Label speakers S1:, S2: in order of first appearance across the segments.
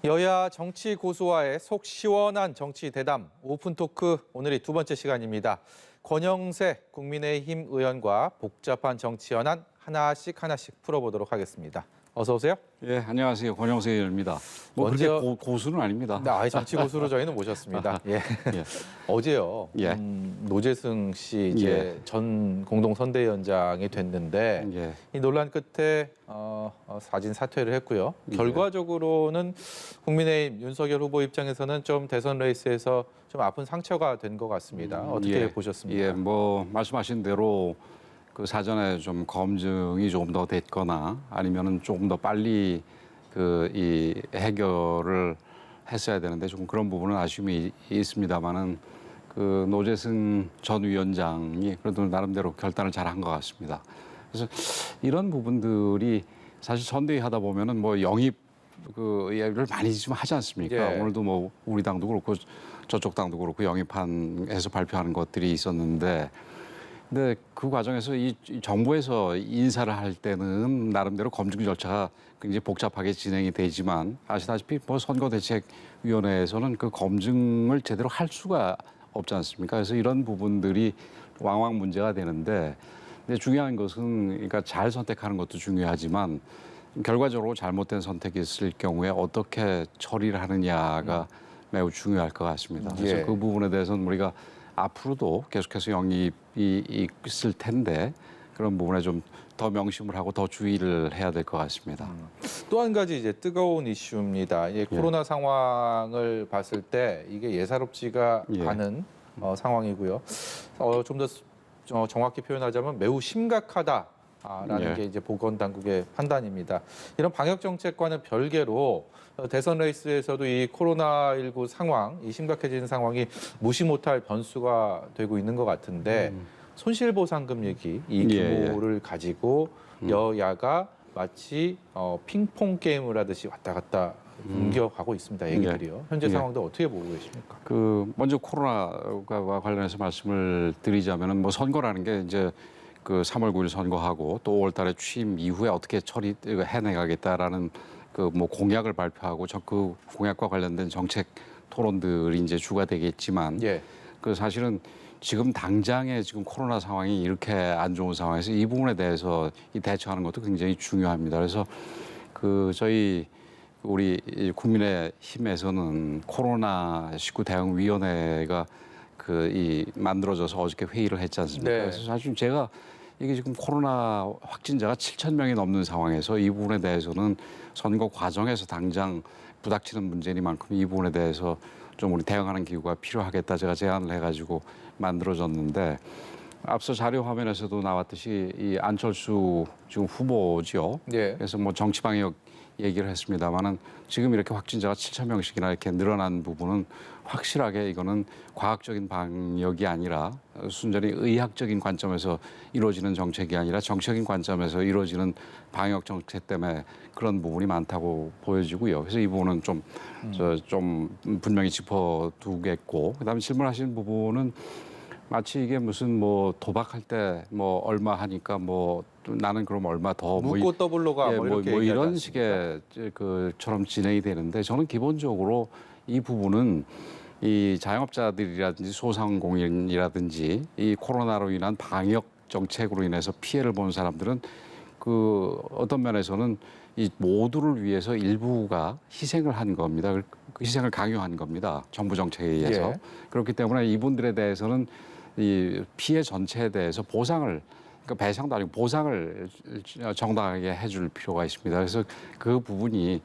S1: 여야 정치 고수와의 속 시원한 정치 대담 오픈 토크 오늘이 두 번째 시간입니다. 권영세 국민의힘 의원과 복잡한 정치 현안 하나씩 풀어보도록 하겠습니다. 어서 오세요.
S2: 예, 안녕하세요. 권영세 의원입니다. 뭐
S1: 먼저-
S2: 그렇게 고수는 아닙니다.
S1: 네, 아예 정치 고수로 저희는 모셨습니다. 예.
S2: 예.
S1: 어제요.
S2: 예.
S1: 노재승 씨 이제 전 공동 선대위원장이 됐는데
S2: 예.
S1: 이 논란 끝에 사진 사퇴를 했고요.
S2: 예.
S1: 결과적으로는 국민의힘 윤석열 후보 입장에서는 좀 대선 레이스에서 좀 아픈 상처가 된 것 같습니다. 어떻게
S2: 예.
S1: 보셨습니까?
S2: 예, 뭐 말씀하신 대로 그 사전에 좀 검증이 조금 더 됐거나 아니면은 조금 더 빨리 그 이 해결을 했어야 되는데 조금 그런 부분은 아쉬움이 있습니다만은 그 노재승 전 위원장이 그래도 나름대로 결단을 잘한 것 같습니다. 그래서 이런 부분들이 사실 선대위 하다 보면은 뭐 영입 그 이야기를 많이 좀 하지 않습니까?
S1: 예.
S2: 오늘도 뭐 우리 당도 그렇고 저쪽 당도 그렇고 영입안에서 발표하는 것들이 있었는데, 근데 그 과정에서 이 정부에서 인사를 할 때는 나름대로 검증 절차가 굉장히 복잡하게 진행이 되지만 아시다시피 뭐 선거대책위원회에서는 그 검증을 제대로 할 수가 없지 않습니까? 그래서 이런 부분들이 왕왕 문제가 되는데, 근데 중요한 것은 그러니까 잘 선택하는 것도 중요하지만 결과적으로 잘못된 선택이 있을 경우에 어떻게 처리를 하느냐가 매우 중요할 것 같습니다. 그래서
S1: 예.
S2: 그 부분에 대해서는 우리가 앞으로도 계속해서 영입이 있을 텐데 그런 부분에 좀 더 명심을 하고 더 주의를 해야 될 것 같습니다.
S1: 또 한 가지 이제 뜨거운 이슈입니다. 코로나 상황을 봤을 때 이게 예사롭지가
S2: 예.
S1: 않은 상황이고요. 좀 더 정확히 표현하자면 매우 심각하다라는
S2: 예.
S1: 게 이제 보건당국의 판단입니다. 이런 방역 정책과는 별개로 대선 레이스에서도 이 코로나19 상황, 이 심각해지는 상황이 무시 못할 변수가 되고 있는 것 같은데 손실보상금 얘기, 이
S2: 예,
S1: 규모를 가지고 여야가 마치 핑퐁 게임을 하듯이 왔다 갔다 옮겨가고 있습니다. 얘기들이요. 현재
S2: 예.
S1: 상황도 어떻게 보고 계십니까?
S2: 그 먼저 코로나와 관련해서 말씀을 드리자면은 뭐 선거라는 게 이제 그 3월 9일 선거하고 또 5월 달에 취임 이후에 어떻게 해내가겠다라는 그 뭐 공약을 발표하고 그 공약과 관련된 정책 토론들이 이제 주가 되겠지만
S1: 예.
S2: 그 사실은 지금 당장의 지금 코로나 상황이 이렇게 안 좋은 상황에서 이 부분에 대해서 이 대처하는 것도 굉장히 중요합니다. 그래서 그 저희 우리 국민의힘에서는 코로나19 대응위원회가 만들어져서 어저께 회의를 했지 않습니까?
S1: 네.
S2: 그래서 사실 제가 이게 지금 코로나 확진자가 7,000명이 넘는 상황에서 이 부분에 대해서는 선거 과정에서 당장 부닥치는 문제니만큼 이 부분에 대해서 좀 우리 대응하는 기구가 필요하겠다 제가 제안을 해가지고 만들어졌는데, 앞서 자료 화면에서도 나왔듯이 이 안철수 지금 후보죠.
S1: 예.
S2: 그래서 뭐 정치 방역 얘기를 했습니다만은 지금 이렇게 확진자가 7,000명씩이나 이렇게 늘어난 부분은 확실하게 이거는 과학적인 방역이 아니라 순전히 의학적인 관점에서 이루어지는 정책이 아니라 정책인 관점에서 이루어지는 방역 정책 때문에 그런 부분이 많다고 보여지고요. 그래서 이 부분은 좀 분명히 짚어두겠고, 그다음에 질문하신 부분은 마치 이게 무슨 뭐 도박할 때 뭐 얼마 하니까 뭐 나는 그럼 얼마 더
S1: 묻고 더블로가
S2: 예,
S1: 뭐 이렇게
S2: 뭐
S1: 얘기하지
S2: 이런
S1: 않습니까?
S2: 식의 그처럼 진행이 되는데, 저는 기본적으로 이 부분은 이 자영업자들이라든지 소상공인이라든지 이 코로나로 인한 방역 정책으로 인해서 피해를 본 사람들은 그 어떤 면에서는 이 모두를 위해서 일부가 희생을 한 겁니다. 그 희생을 강요한 겁니다. 정부 정책에 의해서.
S1: 예.
S2: 그렇기 때문에 이분들에 대해서는 이 피해 전체에 대해서 보상을, 그러니까 배상도 아니고 보상을 정당하게 해줄 필요가 있습니다. 그래서 그 부분이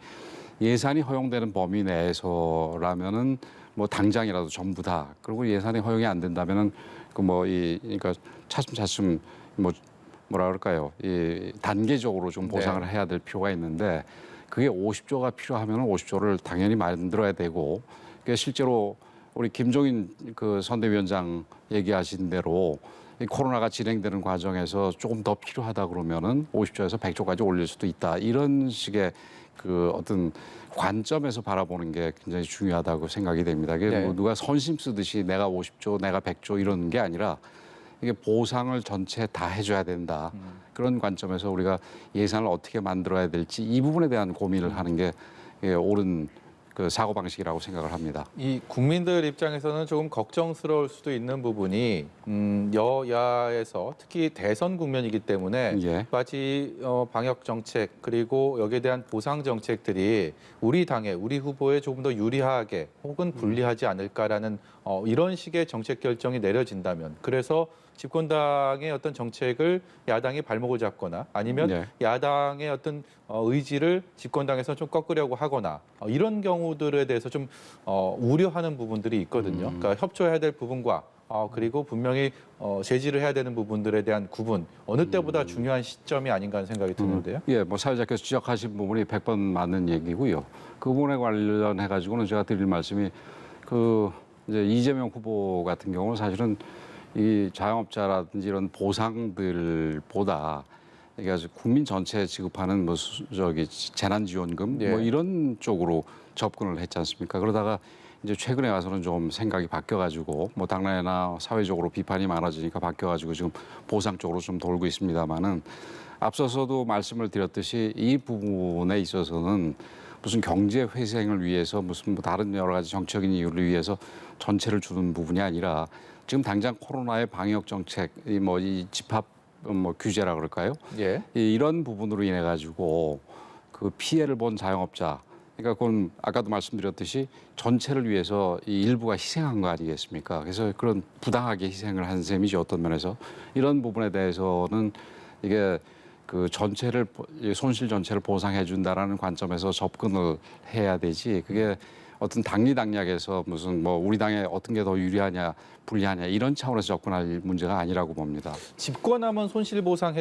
S2: 예산이 허용되는 범위 내에서라면은 뭐 당장이라도 전부 다, 그리고 예산이 허용이 안 된다면은 그러니까 차츰차츰 뭐라 그럴까요? 이 단계적으로 좀 보상을 해야 될 필요가 있는데, 그게 50조가 필요하면 50조를 당연히 만들어야 되고, 그게 실제로 우리 김종인 그 선대위원장 얘기하신 대로 이 코로나가 진행되는 과정에서 조금 더 필요하다 그러면은 50조에서 100조까지 올릴 수도 있다. 이런 식의 그 어떤 관점에서 바라보는 게 굉장히 중요하다고 생각이 됩니다. 이게
S1: 네.
S2: 뭐 누가 선심 쓰듯이 내가 50조, 내가 100조 이런 게 아니라 이게 보상을 전체 다 해줘야 된다. 그런 관점에서 우리가 예산을 어떻게 만들어야 될지 이 부분에 대한 고민을 하는 게 옳은 그 사고 방식이라고 생각을 합니다.
S1: 이 국민들 입장에서는 조금 걱정스러울 수도 있는 부분이 여야에서 특히 대선 국면이기 때문에
S2: 예.
S1: 마치 방역 정책 그리고 여기에 대한 보상 정책들이 우리 당에 우리 후보에 조금 더 유리하게 혹은 불리하지 않을까라는 이런 식의 정책 결정이 내려진다면 그래서 집권당의 어떤 정책을 야당이 발목을 잡거나 아니면
S2: 네.
S1: 야당의 어떤 의지를 집권당에서 좀 꺾으려고 하거나 이런 경우들에 대해서 좀 우려하는 부분들이 있거든요. 그러니까 협조해야 될 부분과 그리고 분명히 제지를 해야 되는 부분들에 대한 구분 어느 때보다 중요한 시점이 아닌가 하는 생각이 드는데요.
S2: 예, 뭐 사회자께서 지적하신 부분이 100번 맞는 얘기고요. 그 부분에 관련해 가지고는 제가 드릴 말씀이 그 이제 이재명 후보 같은 경우는 사실은 이 자영업자라든지 이런 보상들보다 그러니까 국민 전체에 지급하는 뭐 저기 재난지원금
S1: 예.
S2: 뭐 이런 쪽으로 접근을 했지 않습니까? 그러다가 이제 최근에 와서는 좀 생각이 바뀌어가지고 뭐 당내나 사회적으로 비판이 많아지니까 바뀌어가지고 지금 보상 쪽으로 좀 돌고 있습니다만은 앞서서도 말씀을 드렸듯이 이 부분에 있어서는 무슨 경제 회생을 위해서 무슨 뭐 다른 여러 가지 정책적인 이유를 위해서 전체를 주는 부분이 아니라 지금 당장 코로나의 방역 정책, 이 집합 뭐 규제라 그럴까요?
S1: 예.
S2: 이런 부분으로 인해 가지고 그 피해를 본 자영업자, 그러니까 그건 아까도 말씀드렸듯이 전체를 위해서 이 일부가 희생한 거 아니겠습니까? 그래서 그런 부당하게 희생을 한 셈이지 어떤 면에서 이런 부분에 대해서는 이게 그 전체를 손실 전체를 보상해 준다라는 관점에서 접근을 해야 되지 그게 어떤 당리당략에서 무슨 뭐 우리 당에 어떤 게 더 유리하냐 불리하냐 이런 차원에서 접근할 문제가 아니라고 봅니다.
S1: 집권하면 손실보상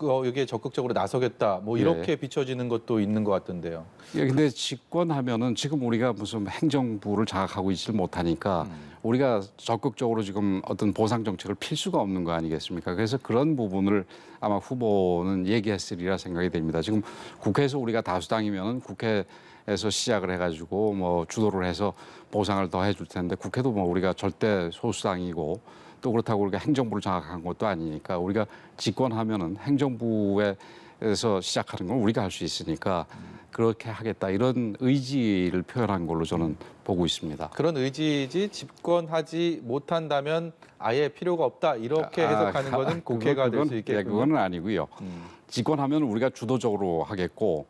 S1: 여기에 적극적으로 나서겠다 뭐 이렇게 비춰지는 것도 있는 것 같던데요.
S2: 예, 근데 집권하면은 지금 우리가 무슨 행정부를 장악하고 있지 못하니까 우리가 적극적으로 지금 어떤 보상 정책을 필 수가 없는 거 아니겠습니까? 그래서 그런 부분을 아마 후보는 얘기했으리라 생각이 됩니다. 지금 국회에서 우리가 다수당이면은 국회에서 시작을 해가지고 뭐 주도를 해서 보상을 더 해줄 텐데 국회도 뭐 우리가 절대 소수당이고 또 그렇다고 우리가 행정부를 장악한 것도 아니니까 우리가 집권하면은 행정부에서 시작하는 건 우리가 할 수 있으니까 그렇게 하겠다 이런 의지를 표현한 걸로 저는 보고 있습니다.
S1: 그런 의지지 집권하지 못한다면 아예 필요가 없다 이렇게 해석하는 것은 국회가 될 수 있겠군요.
S2: 예, 그거는 아니고요. 집권하면 우리가 주도적으로 하겠고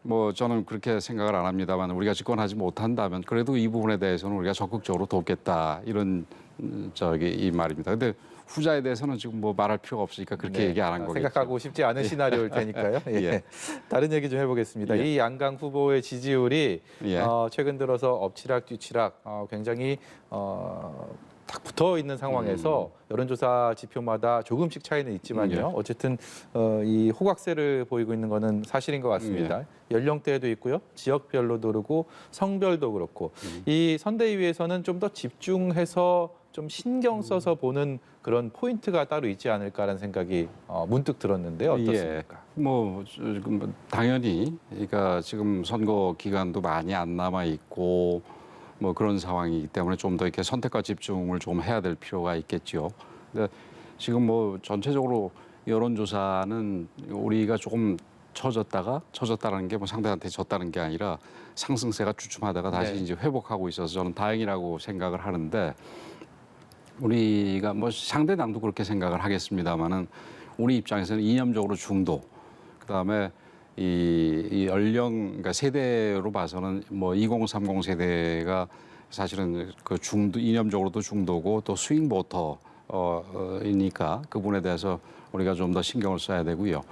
S2: 뭐 저는 그렇게 생각을 안 합니다만 우리가 집권하지 못한다면 그래도 이 부분에 대해서는 우리가 적극적으로 돕겠다 이런 이 말입니다. 근데 후자에 대해서는 지금 뭐 말할 필요가 없으니까 그렇게 얘기 안 한 거겠죠.
S1: 생각하고 싶지 않은 시나리오일 테니까요. 예.
S2: 예.
S1: 다른 얘기 좀 해보겠습니다.
S2: 예.
S1: 이 양강 후보의 지지율이
S2: 예.
S1: 최근 들어서 엎치락 뒤치락 굉장히 딱 붙어 있는 상황에서 여론조사 지표마다 조금씩 차이는 있지만요.
S2: 예.
S1: 어쨌든 이 호각세를 보이고 있는 것은 사실인 것 같습니다. 연령대도 있고요, 지역별로도 그렇고 성별도 그렇고 이 선대위에서는 좀 더 집중해서 좀 신경 써서 보는 그런 포인트가 따로 있지 않을까라는 생각이 문득 들었는데 어떻습니까?
S2: 예. 뭐 당연히 그러니까 지금 선거 기간도 많이 안 남아 있고 뭐 그런 상황이기 때문에 좀 더 이렇게 선택과 집중을 좀 해야 될 필요가 있겠죠. 근데 지금 뭐 전체적으로 여론조사는 우리가 조금 처졌다는 게 뭐 상대한테 졌다는 게 아니라 상승세가 주춤하다가 다시 이제 회복하고 있어서 저는 다행이라고 생각을 하는데 우리가 뭐 상대당도 그렇게 생각을 하겠습니다만은 우리 입장에서는 이념적으로 중도 그다음에 이 연령 그러니까 세대로 봐서는 뭐 2030 세대가 사실은 그 중도 이념적으로도 중도고 또 스윙 보터이니까 그분에 대해서 우리가 좀 더 신경을 써야 되고요.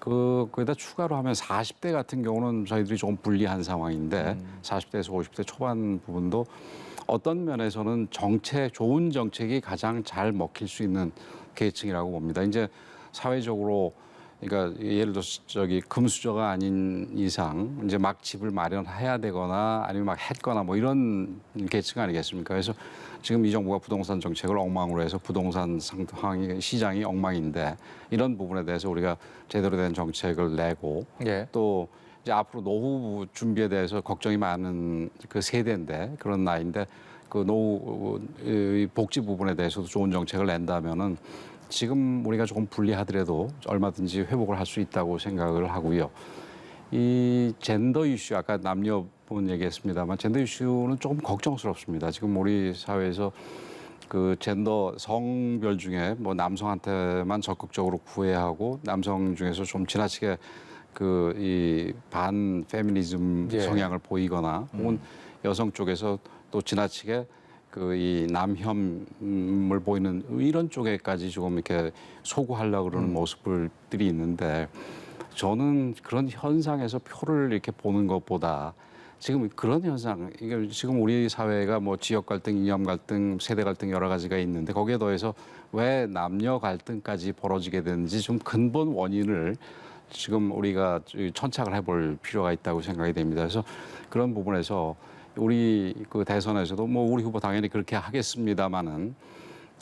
S2: 거기다 추가로 하면 40대 같은 경우는 저희들이 조금 불리한 상황인데 40대에서 50대 초반 부분도 어떤 면에서는 좋은 정책이 가장 잘 먹힐 수 있는 계층이라고 봅니다. 이제 사회적으로 그러니까 예를 들어서 금수저가 아닌 이상 이제 막 집을 마련해야 되거나 아니면 막 했거나 뭐 이런 계층 아니겠습니까? 그래서 지금 이 정부가 부동산 정책을 엉망으로 해서 부동산 상황이 시장이 엉망인데 이런 부분에 대해서 우리가 제대로 된 정책을 내고
S1: 예.
S2: 또 이제 앞으로 노후 준비에 대해서 걱정이 많은 그 세대인데 그런 나이인데 그 노후 복지 부분에 대해서도 좋은 정책을 낸다면은 지금 우리가 조금 불리하더라도 얼마든지 회복을 할 수 있다고 생각을 하고요. 이 젠더 이슈 아까 남녀 번 얘기했습니다만 젠더 이슈는 조금 걱정스럽습니다. 지금 우리 사회에서 그 젠더 성별 중에 뭐 남성한테만 적극적으로 구애하고 남성 중에서 좀 지나치게 그 이 반 페미니즘
S1: 예.
S2: 성향을 보이거나 혹은 여성 쪽에서 또 지나치게 그 이 남혐을 보이는 이런 쪽에까지 조금 이렇게 소구하려고 그러는 모습들이 있는데 저는 그런 현상에서 표를 이렇게 보는 것보다 지금 그런 현상, 이게 지금 우리 사회가 뭐 지역 갈등, 이념 갈등, 세대 갈등 여러 가지가 있는데 거기에 더해서 왜 남녀 갈등까지 벌어지게 되는지 좀 근본 원인을 지금 우리가 천착을 해볼 필요가 있다고 생각이 됩니다. 그래서 그런 부분에서 우리 그 대선에서도 뭐 우리 후보 당연히 그렇게 하겠습니다마는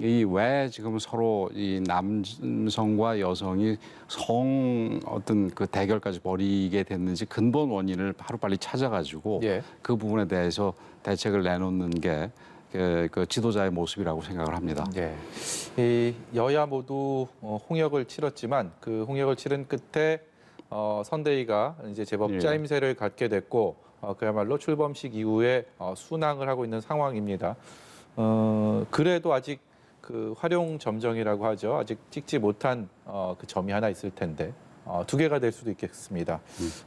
S2: 이 왜 지금 서로 이 남성과 여성이 성 어떤 그 대결까지 벌이게 됐는지 근본 원인을 하루빨리 찾아가지고
S1: 예.
S2: 그 부분에 대해서 대책을 내놓는 게 그 지도자의 모습이라고 생각을 합니다.
S1: 예. 이 여야 모두 홍역을 치렀지만 그 홍역을 치른 끝에 선대위가 이제 제법
S2: 예.
S1: 짜임새를 갖게 됐고 그야말로 출범식 이후에 순항을 하고 있는 상황입니다. 그래도 아직 그 활용 점정이라고 하죠. 아직 찍지 못한 그 점이 하나 있을 텐데 두 개가 될 수도 있겠습니다.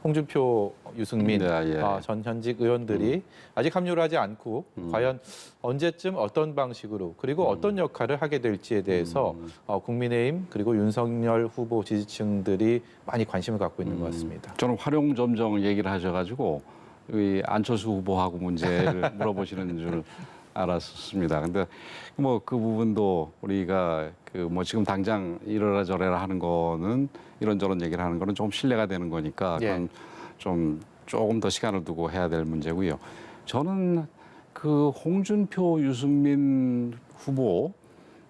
S1: 홍준표, 유승민
S2: 네, 예.
S1: 전 현직 의원들이 아직 합류를 하지 않고 과연 언제쯤 어떤 방식으로 그리고 어떤 역할을 하게 될지에 대해서 국민의힘 그리고 윤석열 후보 지지층들이 많이 관심을 갖고 있는 것 같습니다.
S2: 저는 활용 점정 얘기를 하셔가지고 이 안철수 후보하고 문제를 물어보시는 줄 알았습니다. 근데 뭐 그 부분도 우리가 그 뭐 지금 당장 이러라 저래라 하는 거는 이런저런 얘기를 하는 거는 좀 신뢰가 되는 거니까
S1: 예.
S2: 그건 좀 조금 더 시간을 두고 해야 될 문제고요. 저는 그 홍준표, 유승민 후보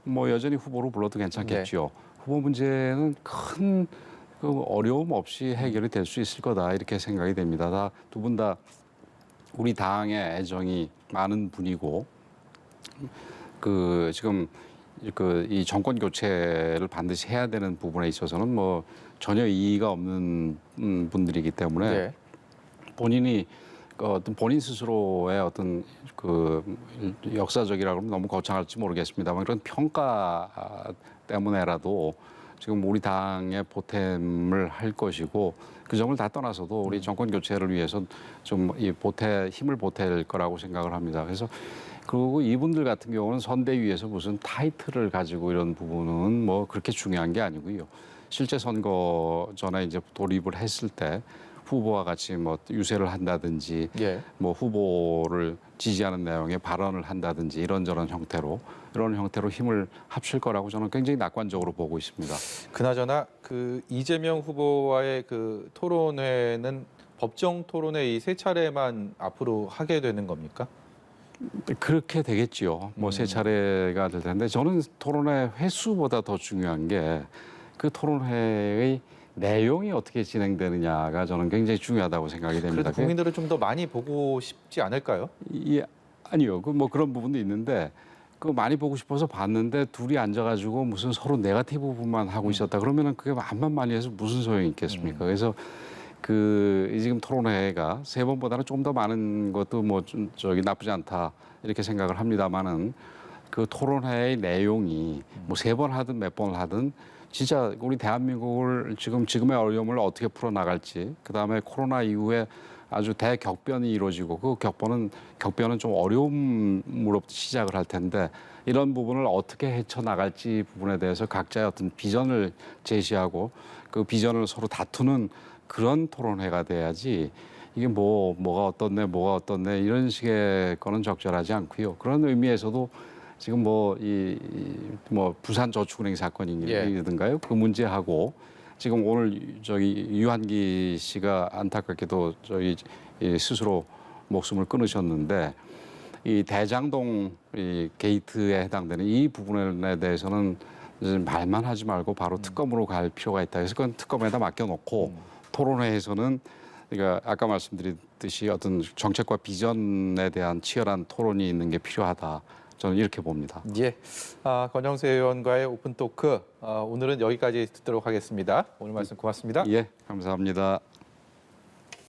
S2: 뭐 여전히 후보로 불러도 괜찮겠죠. 후보 문제는 큰 그 어려움 없이 해결이 될 수 있을 거다 이렇게 생각이 됩니다. 다 두 분 다 우리 당의 애정이 많은 분이고 그 지금 그 이 정권 교체를 반드시 해야 되는 부분에 있어서는 뭐 전혀 이의가 없는 분들이기 때문에
S1: 예.
S2: 본인이 그 어떤 본인 스스로의 어떤 그 역사적이라고 하면 너무 거창할지 모르겠습니다만 그런 평가 때문에라도 지금 우리 당의 보탬을 할 것이고 그 점을 다 떠나서도 우리 정권 교체를 위해서 좀 이 힘을 보탤 거라고 생각을 합니다. 그래서 그리고 이분들 같은 경우는 선대위에서 무슨 타이틀을 가지고 이런 부분은 뭐 그렇게 중요한 게 아니고요. 실제 선거 전에 이제 돌입을 했을 때 후보와 같이 뭐 유세를 한다든지
S1: 예.
S2: 뭐 후보를 지지하는 내용의 발언을 한다든지 이런 형태로 힘을 합칠 거라고 저는 굉장히 낙관적으로 보고 있습니다.
S1: 그나저나 그 이재명 후보와의 그 토론회는 법정 토론회 이 세 차례만 앞으로 하게 되는 겁니까?
S2: 그렇게 되겠지요. 뭐 세 차례가 될 텐데 저는 토론회 횟수보다 더 중요한 게 그 토론회의 내용이 어떻게 진행되느냐가 저는 굉장히 중요하다고 생각이 됩니다.
S1: 그래도 국민들은 좀 더 많이 보고 싶지 않을까요?
S2: 아니요. 그 뭐 그런 부분도 있는데 그 많이 보고 싶어서 봤는데 둘이 앉아가지고 무슨 서로 네거티브 부분만 하고 있었다. 그러면은 그게 말만 많이 해서 무슨 소용이 있겠습니까? 그래서 그 지금 토론회가 세 번보다는 좀 더 많은 것도 뭐 좀 저기 나쁘지 않다 이렇게 생각을 합니다만은 그 토론회의 내용이 뭐 세 번 하든 몇 번을 하든 진짜 우리 대한민국을 지금의 어려움을 어떻게 풀어 나갈지 그다음에 코로나 이후에 아주 대격변이 이루어지고 그 격변은 좀 어려움으로 시작을 할 텐데 이런 부분을 어떻게 헤쳐 나갈지 부분에 대해서 각자의 어떤 비전을 제시하고 그 비전을 서로 다투는 그런 토론회가 돼야지 이게 뭐가 어떻네 이런 식의 거는 적절하지 않고요. 그런 의미에서도 지금 뭐 부산 저축은행 사건이든가요. 그 문제하고 지금 오늘 저기 유한기 씨가 안타깝게도 저기 스스로 목숨을 끊으셨는데 이 대장동 이 게이트에 해당되는 이 부분에 대해서는 말만 하지 말고 바로 특검으로 갈 필요가 있다. 그래서 그건 특검에다 맡겨놓고 토론회에서는 그러니까 아까 말씀드렸듯이 어떤 정책과 비전에 대한 치열한 토론이 있는 게 필요하다. 저는 이렇게 봅니다.
S1: 예. 권영세 의원과의 오픈 토크 오늘은 여기까지 듣도록 하겠습니다. 오늘 말씀 고맙습니다.
S2: 예, 감사합니다.